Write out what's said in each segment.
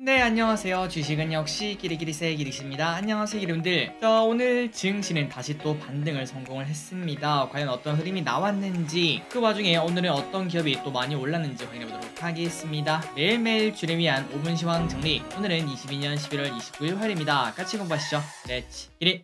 네, 안녕하세요. 주식은 역시 기리기리세 기리씨입니다. 안녕하세요, 기름들. 자, 오늘 증시는 다시 또 반등을 성공을 했습니다. 과연 어떤 흐름이 나왔는지, 그 와중에 오늘은 어떤 기업이 또 많이 올랐는지 확인해보도록 하겠습니다. 매일매일 주를 위한 5분 시황 정리. 오늘은 22년 11월 29일 화요일입니다. 같이 공부하시죠. 렛츠 기리!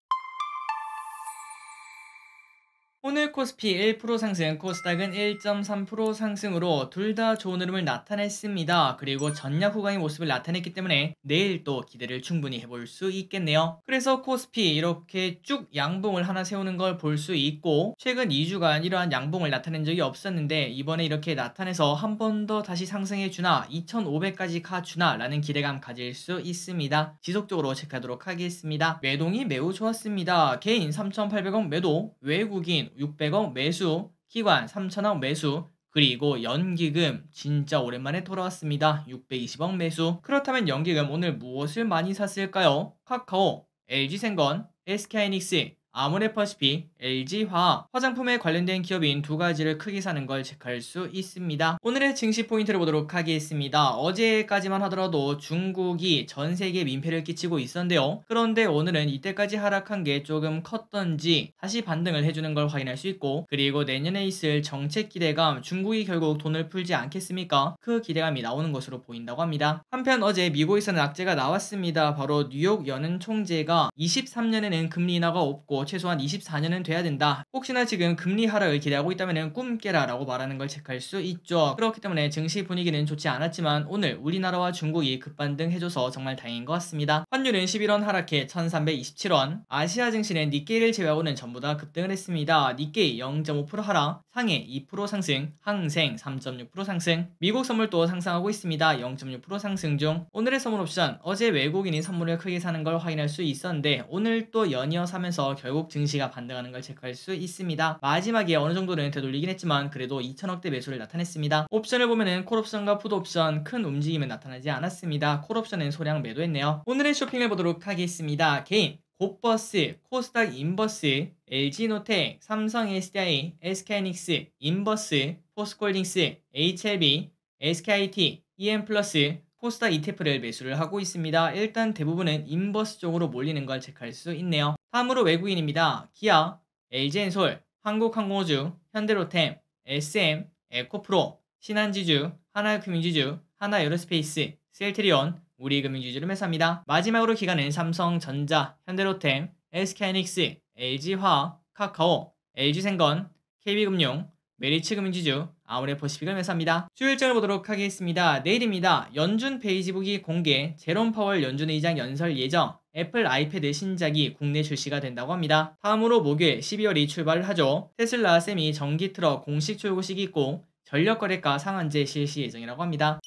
오늘 코스피 1% 상승, 코스닥은 1.3% 상승으로 둘 다 좋은 흐름을 나타냈습니다. 그리고 전략 후강의 모습을 나타냈기 때문에 내일 또 기대를 충분히 해볼 수 있겠네요. 그래서 코스피 이렇게 쭉 양봉을 하나 세우는 걸 볼 수 있고, 최근 2주간 이러한 양봉을 나타낸 적이 없었는데 이번에 이렇게 나타내서 한 번 더 다시 상승해주나 2500까지 가주나 라는 기대감 가질 수 있습니다. 지속적으로 체크하도록 하겠습니다. 매동이 매우 좋았습니다. 개인 3800원 매도, 외국인 600억 매수, 기관 3,000억 매수, 그리고 연기금 진짜 오랜만에 돌아왔습니다. 620억 매수. 그렇다면 연기금 오늘 무엇을 많이 샀을까요? 카카오, LG생건, SK하이닉스, 아모레퍼시픽, LG화학, 화장품에 관련된 기업인 두 가지를 크게 사는 걸 체크할 수 있습니다. 오늘의 증시 포인트를 보도록 하겠습니다. 어제까지만 하더라도 중국이 전 세계에 민폐를 끼치고 있었는데요. 그런데 오늘은 이때까지 하락한 게 조금 컸던지 다시 반등을 해주는 걸 확인할 수 있고, 그리고 내년에 있을 정책 기대감, 중국이 결국 돈을 풀지 않겠습니까? 그 기대감이 나오는 것으로 보인다고 합니다. 한편 어제 미국에서는 악재가 나왔습니다. 바로 뉴욕 연은 총재가 23년에는 금리 인하가 없고 최소한 24년은 돼야 된다. 혹시나 지금 금리 하락을 기대하고 있다면 꿈 깨라 라고 말하는 걸 체크할 수 있죠. 그렇기 때문에 증시 분위기는 좋지 않았지만 오늘 우리나라와 중국이 급반등 해줘서 정말 다행인 것 같습니다. 환율은 11원 하락해 1327원, 아시아 증시는 니케이를 제외하고는 전부 다 급등을 했습니다. 니케이 0.5% 하락, 상해 2% 상승, 항생 3.6% 상승, 미국 선물도 상승하고 있습니다. 0.6% 상승 중. 오늘의 선물 옵션, 어제 외국인이 선물을 크게 사는 걸 확인할 수 있었는데 오늘 또 연이어 사면서 결국 증시가 반등하는 걸 체크할 수 있습니다. 마지막에 어느 정도는 되돌리긴 했지만 그래도 2천억대 매수를 나타냈습니다. 옵션을 보면은 콜옵션과 풋옵션 큰 움직임은 나타나지 않았습니다. 콜옵션은 소량 매도했네요. 오늘의 쇼핑을 보도록 하겠습니다. 개인 곱버스, 코스닥 인버스, LG노텍, 삼성 SDI, SK하이닉스, 인버스, 포스코홀딩스, HLB, SKIT, EM플러스, 코스닥 ETF를 매수를 하고 있습니다. 일단 대부분은 인버스 쪽으로 몰리는 걸 체크할 수 있네요. 다음으로 외국인입니다. 기아, LG엔솔, 한국항공우주, 현대로템, SM, 에코프로, 신한지주, 하나금융지주, 하나에어로스페이스, 셀트리온, 우리금융지주를 매수합니다. 마지막으로 기관은 삼성전자, 현대로템, SK하이닉스, LG화학, 카카오, LG생건, KB금융, 메리츠금융지주, 아모레퍼시픽을 매수합니다. 주요 일정을 보도록 하겠습니다. 내일입니다. 연준 페이지북이 공개, 제롬 파월 연준 의장 연설 예정, 애플 아이패드 신작이 국내 출시가 된다고 합니다. 다음으로 목요일 12월이 출발을 하죠. 테슬라 세미 전기 트럭 공식 출고식이 있고 전력거래가 상한제 실시 예정이라고 합니다.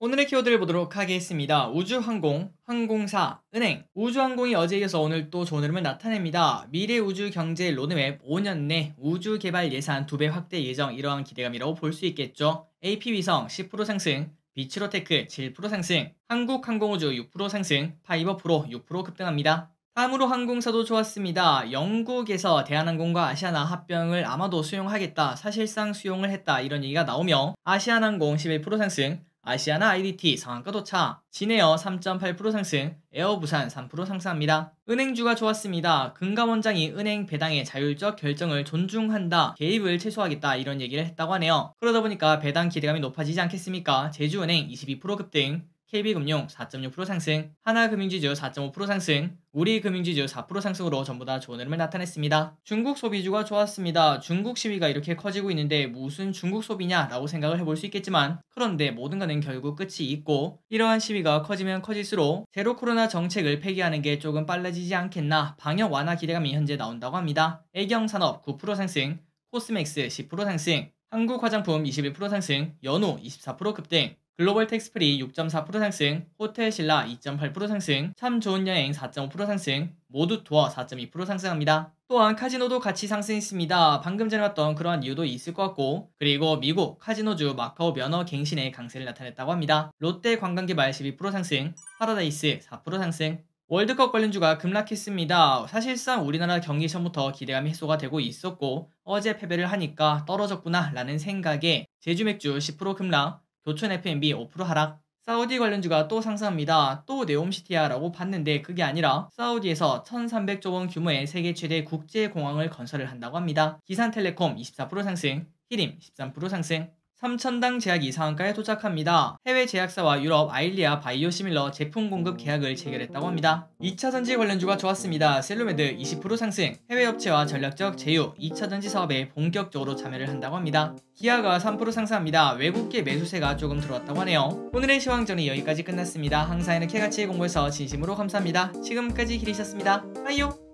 오늘의 키워드를 보도록 하겠습니다. 우주항공, 항공사, 은행. 우주항공이 어제에 이어서 오늘 또 좋은 흐름을 나타냅니다. 미래우주경제 로드맵 5년 내 우주개발 예산 2배 확대 예정, 이러한 기대감이라고 볼 수 있겠죠. AP위성 10% 상승, 비츠로테크 7% 상승, 한국항공우주 6% 상승, 파이버프로 6% 급등합니다. 다음으로 항공사도 좋았습니다. 영국에서 대한항공과 아시아나 합병을 아마도 수용하겠다, 사실상 수용을 했다, 이런 얘기가 나오며 아시아나항공 11% 상승, 아시아나 IDT 상한가 도착, 진에어 3.8% 상승, 에어부산 3% 상승합니다. 은행주가 좋았습니다. 금감원장이 은행 배당의 자율적 결정을 존중한다, 개입을 최소화하겠다, 이런 얘기를 했다고 하네요. 그러다 보니까 배당 기대감이 높아지지 않겠습니까? 제주은행 22% 급등, KB금융 4.6% 상승, 하나금융지주 4.5% 상승, 우리금융지주 4% 상승으로 전부 다 좋은 흐름을 나타냈습니다. 중국 소비주가 좋았습니다. 중국 시위가 이렇게 커지고 있는데 무슨 중국 소비냐라고 생각을 해볼 수 있겠지만, 그런데 모든 것은 결국 끝이 있고, 이러한 시위가 커지면 커질수록 제로 코로나 정책을 폐기하는 게 조금 빨라지지 않겠나, 방역 완화 기대감이 현재 나온다고 합니다. 애경산업 9% 상승, 코스맥스 10% 상승, 한국화장품 21% 상승, 연우 24% 급등, 글로벌 텍스프리 6.4% 상승, 호텔신라 2.8% 상승, 참 좋은 여행 4.5% 상승, 모두 투어 4.2% 상승합니다. 또한 카지노도 같이 상승했습니다. 방금 전에 봤던 그러한 이유도 있을 것 같고, 그리고 미국 카지노주 마카오 면허 갱신의 강세를 나타냈다고 합니다. 롯데 관광개발 12% 상승, 파라다이스 4% 상승. 월드컵 관련주가 급락했습니다. 사실상 우리나라 경기 전부터 기대감이 해소가 되고 있었고 어제 패배를 하니까 떨어졌구나 라는 생각에 제주맥주 10% 급락, 교촌 F&B 5% 하락, 사우디 관련주가 또 상승합니다. 또 네옴시티야 라고 봤는데 그게 아니라 사우디에서 1300조 원 규모의 세계 최대 국제공항을 건설을 한다고 합니다. 기산텔레콤 24% 상승, 히림 13% 상승. 3천당 제약이 상한가에 도착합니다. 해외 제약사와 유럽 아일리아 바이오시밀러 제품 공급 계약을 체결했다고 합니다. 2차전지 관련주가 좋았습니다. 셀루메드 20% 상승, 해외 업체와 전략적 제휴, 2차전지 사업에 본격적으로 참여를 한다고 합니다. 기아가 3% 상승합니다. 외국계 매수세가 조금 들어왔다고 하네요. 오늘의 시황전이 여기까지 끝났습니다. 항상 이렇게 같이 공부해서 진심으로 감사합니다. 지금까지 길이셨습니다. 빠이요.